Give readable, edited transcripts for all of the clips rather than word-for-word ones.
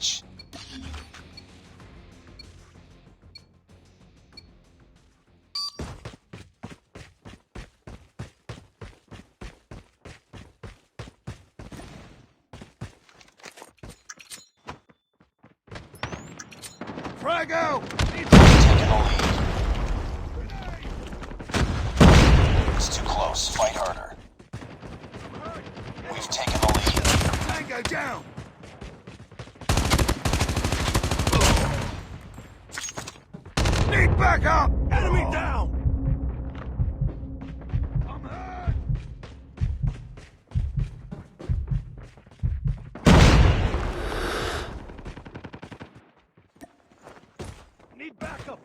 match. Frag out! Taking the lead. It's too close. Fight harder. We've taken the lead. Tango down! Need backup! Enemy down! I'm hurt! Need backup!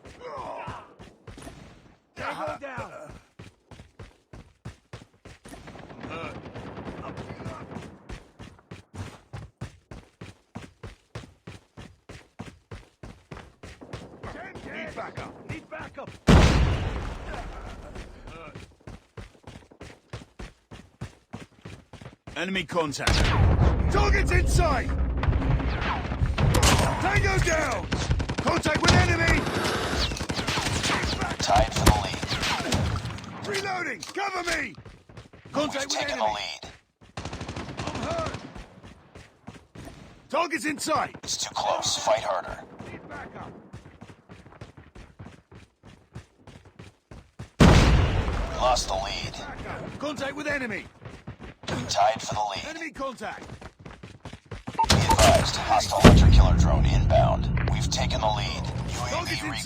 Tango down! I'm hurt. Need backup! Need backup! Enemy contact. Target's inside! Tango down! Contact with enemy! Tied for the lead. Reloading! Cover me! Contact We've with taken enemy! the lead. I'm hurt! Target's in sight! It's too close. Fight harder. Need backup! We lost the lead. Backup! Contact with enemy! Tied for the lead. Enemy contact! Be advised, hostile hunter-killer drone inbound. We've taken the lead. UAV Target's recon. inside!